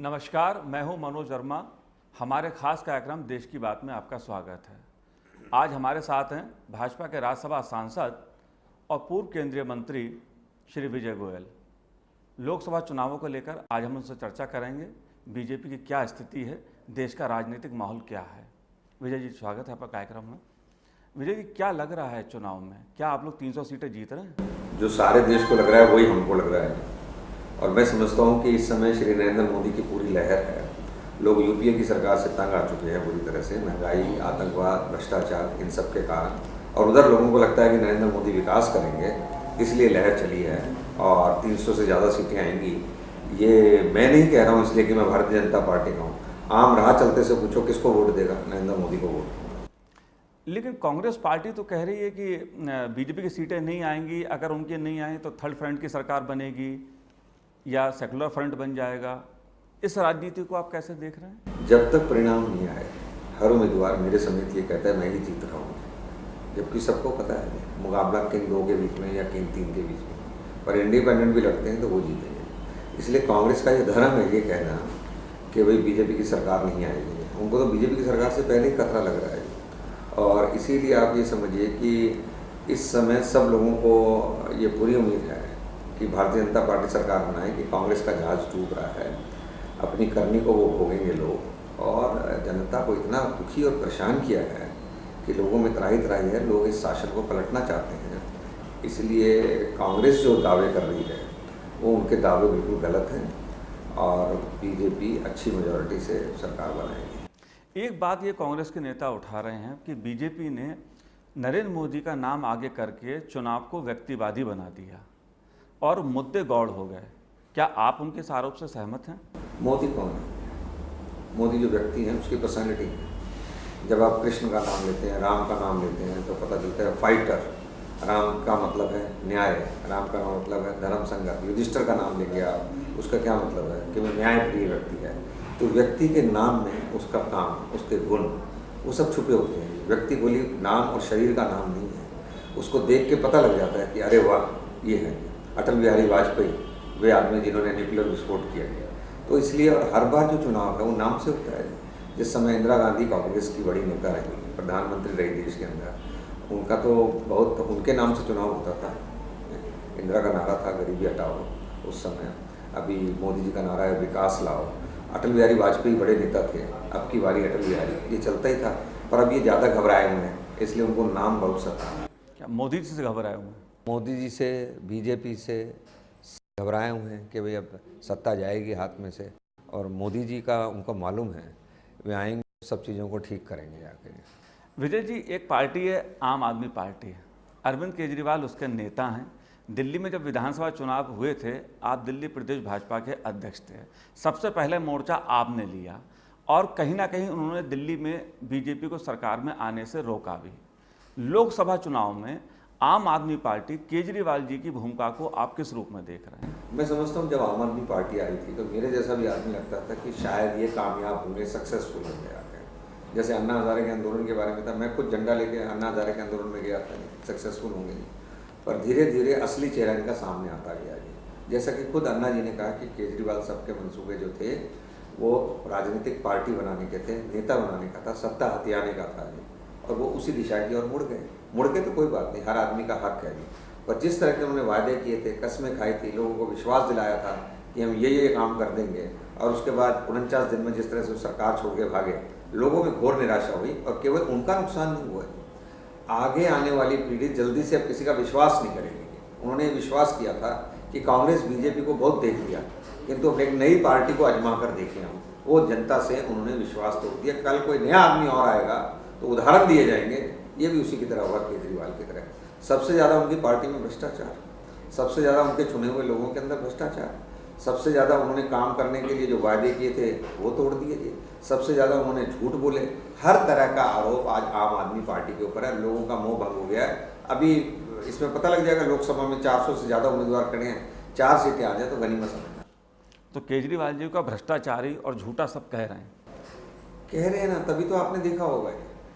नमस्कार, मैं हूं मनोज वर्मा। हमारे खास कार्यक्रम देश की बात में आपका स्वागत है। आज हमारे साथ हैं भाजपा के राज्यसभा सांसद और पूर्व केंद्रीय मंत्री श्री विजय गोयल। लोकसभा चुनावों को लेकर आज हम उनसे चर्चा करेंगे। बीजेपी की क्या स्थिति है, देश का राजनीतिक माहौल क्या है। विजय जी, स्वागत है आपका कार्यक्रम में। विजय जी, क्या लग रहा है चुनाव में? क्या आप लोग 300 सीटें जीत रहे हैं? जो सारे देश को लग रहा है वही हमको लग रहा है। और मैं समझता हूँ कि इस समय श्री नरेंद्र मोदी की पूरी लहर है। लोग यूपीए की सरकार से तंग आ चुके हैं बुरी तरह से, महंगाई, आतंकवाद, भ्रष्टाचार, इन सब के कारण। और उधर लोगों को लगता है कि नरेंद्र मोदी विकास करेंगे, इसलिए लहर चली है और 300 से ज़्यादा सीटें आएंगी। ये मैं नहीं कह रहा हूँ इसलिए कि मैं भारतीय जनता पार्टी का हूँ। आम राह चलते से पूछो किसको वोट देगा, नरेंद्र मोदी को वोट। लेकिन कांग्रेस पार्टी तो कह रही है कि बीजेपी की सीटें नहीं आएंगी, अगर उनकी नहीं आए तो थर्ड फ्रंट की सरकार बनेगी या सेकुलर फ्रंट बन जाएगा। इस राजनीति को आप कैसे देख रहे हैं? जब तक परिणाम नहीं आए, हर उम्मीदवार मेरे समेत ये कहता है मैं ही जीत रहा हूँ, जबकि सबको पता है मुकाबला किन दो के बीच में या किन तीन के बीच में। पर इंडिपेंडेंट भी लड़ते हैं तो वो जीतेंगे। इसलिए कांग्रेस का ये धर्म है ये कहना कि भाई बीजेपी की सरकार नहीं आएगी। उनको तो बीजेपी की सरकार से पहले ही खतरा लग रहा है। और इसीलिए आप ये समझिए कि इस समय सब लोगों को ये पूरी उम्मीद है कि भारतीय जनता पार्टी सरकार बनाएगी। कांग्रेस का जहाज डूब रहा है, अपनी करनी को वो भोगेंगे लोग। और जनता को इतना दुखी और परेशान किया है कि लोगों में त्राही है। लोग इस शासन को पलटना चाहते हैं। इसलिए कांग्रेस जो दावे कर रही है वो उनके दावे बिल्कुल गलत हैं और बीजेपी अच्छी मेजॉरिटी से सरकार बनाएगी। एक बात ये कांग्रेस के नेता उठा रहे हैं कि बीजेपी ने नरेंद्र मोदी का नाम आगे करके चुनाव को व्यक्तिवादी बना दिया और मुद्दे गौड़ हो गए। क्या आप उनके इस आरोप से सहमत हैं? मोदी कौन है? मोदी जो व्यक्ति है उसकी पर्सनैलिटी है। जब आप कृष्ण का नाम लेते हैं, राम का नाम लेते हैं तो पता चलता है फाइटर। राम का मतलब है न्याय, राम का मतलब है धर्म संगत। युधिष्ठिर का नाम लेंगे आप, उसका क्या मतलब है कि वो न्यायप्रिय व्यक्ति है। तो व्यक्ति के नाम में उसका काम, उसके गुण, वो सब छुपे होते हैं। व्यक्ति बोली नाम और शरीर का नाम नहीं है। उसको देख के पता लग जाता है कि अरे वाह ये है अटल बिहारी वाजपेयी, वे आदमी जिन्होंने न्यूक्लियर विस्फोट किया गया। तो इसलिए और हर बार जो चुनाव है वो नाम से होता है। जिस समय इंदिरा गांधी कांग्रेस की बड़ी नेता रही, प्रधानमंत्री रही देश के अंदर, उनका तो बहुत उनके नाम से चुनाव होता था। इंदिरा का नारा था गरीबी हटाओ उस समय। अभी मोदी जी का नारा है विकास लाओ। अटल बिहारी वाजपेयी बड़े नेता थे, अब की बारी अटल बिहारी, ये चलता ही था। पर अब ये ज़्यादा घबराए हुए हैं, इसलिए उनको नाम बहुत सता है। क्या मोदी जी से घबराए हुए हैं? मोदी जी से, बीजेपी से घबराए हुए हैं कि भाई अब सत्ता जाएगी हाथ में से। और मोदी जी का उनको मालूम है वे आएंगे, सब चीज़ों को ठीक करेंगे आके। विजय जी, एक पार्टी है आम आदमी पार्टी है, अरविंद केजरीवाल उसके नेता हैं। दिल्ली में जब विधानसभा चुनाव हुए थे, आप दिल्ली प्रदेश भाजपा के अध्यक्ष थे। सबसे पहले मोर्चा आपने लिया और कहीं ना कहीं उन्होंने दिल्ली में बीजेपी को सरकार में आने से रोका भी। लोकसभा चुनाव में आम आदमी पार्टी केजरीवाल जी की भूमिका को आप किस रूप में देख रहे हैं? मैं समझता हूँ जब आम आदमी पार्टी आई थी तो मेरे जैसा भी आदमी लगता था कि शायद ये कामयाब होंगे, सक्सेसफुल होंगे आगे। जैसे अन्ना हजारे के आंदोलन के बारे में था, मैं खुद झंडा लेके अन्ना हजारे के आंदोलन में गया था, सक्सेसफुल होंगे। पर धीरे धीरे असली चेहरा इनका सामने आता गया जी। जैसा कि खुद अन्ना जी ने कहा कि केजरीवाल सबके मंसूबे जो थे वो राजनीतिक पार्टी बनाने के थे, नेता बनाने का था, सत्ता हथियाने का था जी। और वो उसी दिशा की ओर मुड़ गए तो कोई बात नहीं, हर आदमी का हक है जी। पर जिस तरह के उन्होंने वायदे किए थे, कस्में खाई थी, लोगों को विश्वास दिलाया था कि हम ये काम कर देंगे, और उसके बाद 49 दिन में जिस तरह से सरकार छोड़ के भागे, लोगों में घोर निराशा हुई। और केवल उनका नुकसान नहीं हुआ, आगे आने वाली पीढ़ी जल्दी से अब किसी का विश्वास नहीं करेगी। उन्होंने विश्वास किया था कि कांग्रेस बीजेपी को बहुत देख लिया, किंतु अब एक नई पार्टी को आजमा कर देखें हम। वो जनता से उन्होंने विश्वास तोड़ दिया। कल कोई नया आदमी और आएगा तो उदाहरण दिए जाएंगे, ये भी उसी की तरह होगा, केजरीवाल की तरह। सबसे ज़्यादा उनकी पार्टी में भ्रष्टाचार, सबसे ज़्यादा उनके चुने हुए लोगों के अंदर भ्रष्टाचार, सबसे ज़्यादा उन्होंने काम करने के लिए जो वायदे किए थे वो तोड़ दिए थे, सबसे ज़्यादा उन्होंने झूठ बोले। हर तरह का आरोप आज आम आदमी पार्टी के ऊपर है। लोगों का मोह भंग हो गया है। अभी इसमें पता लग जाएगा, लोकसभा में 400 से ज़्यादा उम्मीदवार खड़े हैं, 4 सीटें आ जाए तो गनीमत समझना। तो केजरीवाल जी का भ्रष्टाचारी और झूठा सब कह रहे हैं ना, तभी तो आपने देखा होगा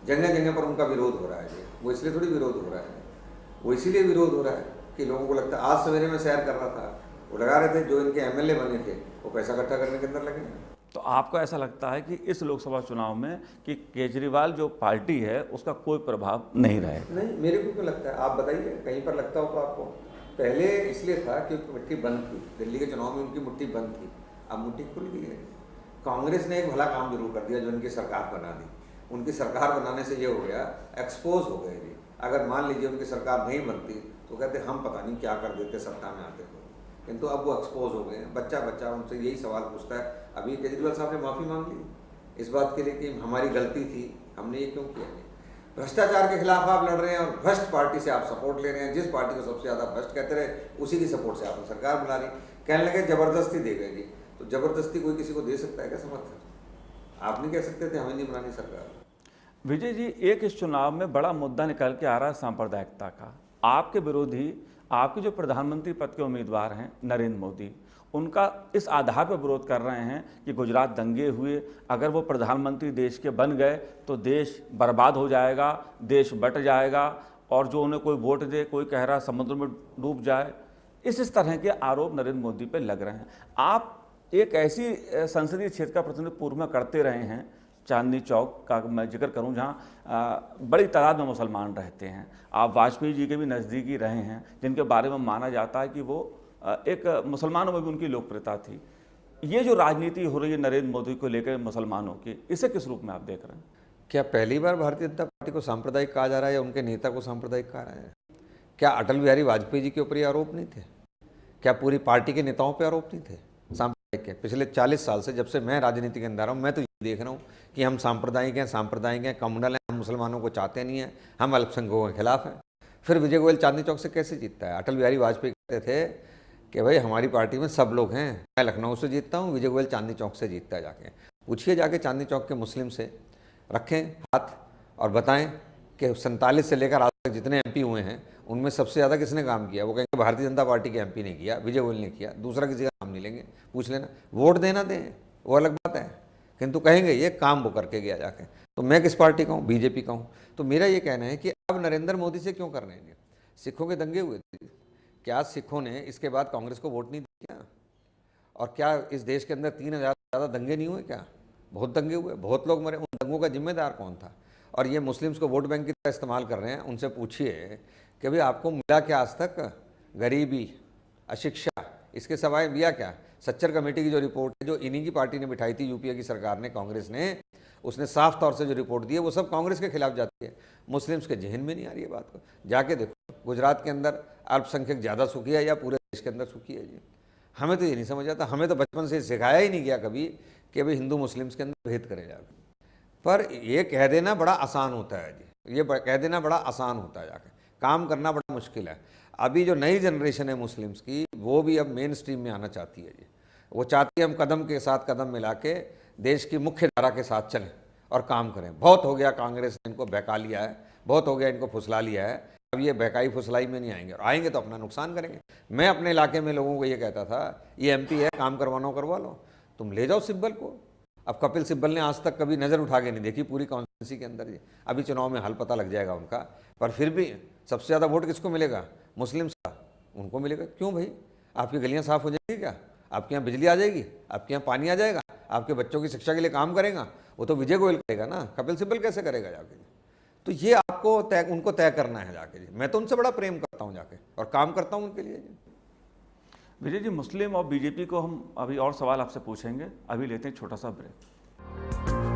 जगह जगह पर उनका विरोध हो रहा है। वो इसलिए थोड़ी विरोध हो रहा है, वो इसीलिए विरोध हो रहा है कि लोगों को लगता है। आज सवेरे में सैर कर रहा था, वो लगा रहे थे जो इनके एमएलए बने थे वो पैसा इकट्ठा करने के अंदर लगे हैं। तो आपको ऐसा लगता है कि इस लोकसभा चुनाव में कि केजरीवाल जो पार्टी है उसका कोई प्रभाव नहीं रहेगा? नहीं, मेरे को क्यों लगता है, आप बताइए कहीं पर लगता हो तो आपको। पहले इसलिए था कि मुट्ठी बंद थी, दिल्ली के चुनाव में उनकी मुट्ठी बंद थी, अब मुट्ठी खुल गई है। कांग्रेस ने एक भला काम जरूर कर दिया जो उनकी सरकार बना दी। उनकी सरकार बनाने से ये हो गया, एक्सपोज हो गए जी। अगर मान लीजिए उनकी सरकार नहीं बनती तो कहते हम पता नहीं क्या कर देते सत्ता में आते तो, किंतु अब वो एक्सपोज हो गए हैं। बच्चा बच्चा उनसे यही सवाल पूछता है। अभी केजरीवाल साहब ने माफ़ी मांग ली इस बात के लिए कि हमारी गलती थी, हमने ये क्यों किया। भ्रष्टाचार के खिलाफ आप लड़ रहे हैं और भ्रष्ट पार्टी से आप सपोर्ट ले रहे हैं। जिस पार्टी को सबसे ज़्यादा भ्रष्ट कहते रहे उसी की सपोर्ट से आपने सरकार बना ली। कहने लगे जबरदस्ती दे गए जी, तो जबरदस्ती कोई किसी को दे सकता है क्या समर्थन? आप नहीं कह सकते थे हमें नहीं बनानी सरकार। विजय जी, एक इस चुनाव में बड़ा मुद्दा निकल के आ रहा है सांप्रदायिकता का। आपके विरोधी, आपके जो प्रधानमंत्री पद के उम्मीदवार हैं नरेंद्र मोदी, उनका इस आधार पर विरोध कर रहे हैं कि गुजरात दंगे हुए, अगर वो प्रधानमंत्री देश के बन गए तो देश बर्बाद हो जाएगा, देश बट जाएगा, और जो उन्हें कोई वोट दे, कोई कह रहा समुद्र में डूब जाए। इस तरह के आरोप नरेंद्र मोदी पर लग रहे हैं। आप एक ऐसी संसदीय क्षेत्र का प्रतिनिधित्व पूर्व में करते रहे हैं, चांदनी चौक का मैं जिक्र करूं, जहां बड़ी तादाद में मुसलमान रहते हैं। आप वाजपेयी जी के भी नज़दीकी रहे हैं, जिनके बारे में माना जाता है कि वो एक मुसलमानों में भी उनकी लोकप्रियता थी। ये जो राजनीति हो रही है नरेंद्र मोदी को लेकर मुसलमानों की, इसे किस रूप में आप देख रहे हैं? क्या पहली बार भारतीय जनता पार्टी को सांप्रदायिक कहा जा रहा है या उनके नेता को सांप्रदायिक कहा रहा है? क्या अटल बिहारी वाजपेयी जी के ऊपर ये आरोप नहीं थे? क्या पूरी पार्टी के नेताओं पर आरोप नहीं थे सांप्रदायिक के? पिछले 40 साल से, जब से मैं राजनीति के अंदर हूँ, मैं तो ये देख रहा हूँ कि हम सांप्रदायिक हैं, कम्युनल हैं, हम मुसलमानों को चाहते नहीं हैं, हम अल्पसंख्यकों के खिलाफ हैं। फिर विजय गोयल चांदनी चौक से कैसे जीतता है? अटल बिहारी वाजपेयी कहते थे कि भाई हमारी पार्टी में सब लोग हैं, मैं लखनऊ से जीतता हूँ, विजय गोयल चांदनी चौक से जीतता है। जाके पूछिए, जाके चांदनी चौक के मुस्लिम से, रखें हाथ और बताएं कि 47 से लेकर आज तक जितने MP हुए हैं उनमें सबसे ज़्यादा किसने काम किया? वो कहेंगे भारतीय जनता पार्टी के MP ने किया, विजय गोयल ने किया, दूसरा किसी का नाम नहीं लेंगे। पूछ लेना, वोट देना दें वो अलग बात है, किंतु कहेंगे ये काम वो करके गया जाके। तो मैं किस पार्टी का हूँ? बीजेपी का हूँ। तो मेरा ये कहना है कि अब नरेंद्र मोदी से क्यों कर रहे हैं? सिखों के दंगे हुए थे, क्या सिखों ने इसके बाद कांग्रेस को वोट नहीं दिया? और क्या इस देश के अंदर 3000 से ज़्यादा दंगे नहीं हुए क्या? बहुत दंगे हुए, बहुत लोग मरे। उन दंगों का जिम्मेदार कौन था? और ये मुस्लिम्स को वोट बैंक की तरह इस्तेमाल कर रहे हैं। उनसे पूछिए कि भाई आपको मिला क्या आज तक? गरीबी, अशिक्षा, इसके सिवाय मिला क्या? सच्चर कमेटी की जो रिपोर्ट है, जो इन्हीं की पार्टी ने बिठाई थी, यूपीए की सरकार ने, कांग्रेस ने, उसने साफ तौर से जो रिपोर्ट दी है वो सब कांग्रेस के खिलाफ जाती है। मुस्लिम्स के जहन में नहीं आ रही है बात को। जाके देखो गुजरात के अंदर अल्पसंख्यक ज़्यादा सुखी है या पूरे देश के अंदर सुखी है जी? हमें तो ये नहीं समझ आता। हमें तो बचपन से सिखाया ही नहीं गया कभी कि भाई हिंदू मुस्लिम्स के अंदर भेद करे जाके। पर ये कह देना बड़ा आसान होता है जी, ये कह देना बड़ा आसान होता है, जाके काम करना बड़ा मुश्किल है। अभी जो नई जनरेशन है मुस्लिम्स की, वो भी अब मेन स्ट्रीम में आना चाहती है जी। वो चाहती है हम कदम के साथ कदम मिला के देश की मुख्य धारा के साथ चलें और काम करें। बहुत हो गया कांग्रेस ने इनको बहका लिया है, बहुत हो गया इनको फुसला लिया है। अब ये बहकाई फुसलाई में नहीं आएंगे, और आएंगे तो अपना नुकसान करेंगे। मैं अपने इलाके में लोगों को ये कहता था, ये MP है, काम करवाना करवा लो, तुम ले जाओ सिब्बल को। अब कपिल सिब्बल ने आज तक कभी नज़र उठा के नहीं देखी पूरी कॉन्स्टिट्यूंसी के अंदर जी। अभी चुनाव में हल पता लग जाएगा उनका। पर फिर भी सबसे ज़्यादा वोट किसको मिलेगा? मुस्लिम्स का, उनको मिलेगा। क्यों भाई? आपकी गलियाँ साफ़ हो जाएगी क्या? आपके यहाँ बिजली आ जाएगी? आपके यहाँ पानी आ जाएगा? आपके बच्चों की शिक्षा के लिए काम करेगा? वो तो विजय गोयल करेगा ना, कपिल सिब्बल कैसे करेगा जाके? तो ये आपको उनको तय करना है जाके जी। मैं तो उनसे बड़ा प्रेम करता हूँ जाके, और काम करता हूँ उनके लिए जी। विजय जी, मुस्लिम और बीजेपी को हम अभी और सवाल आपसे पूछेंगे, अभी लेते हैं छोटा सा ब्रेक।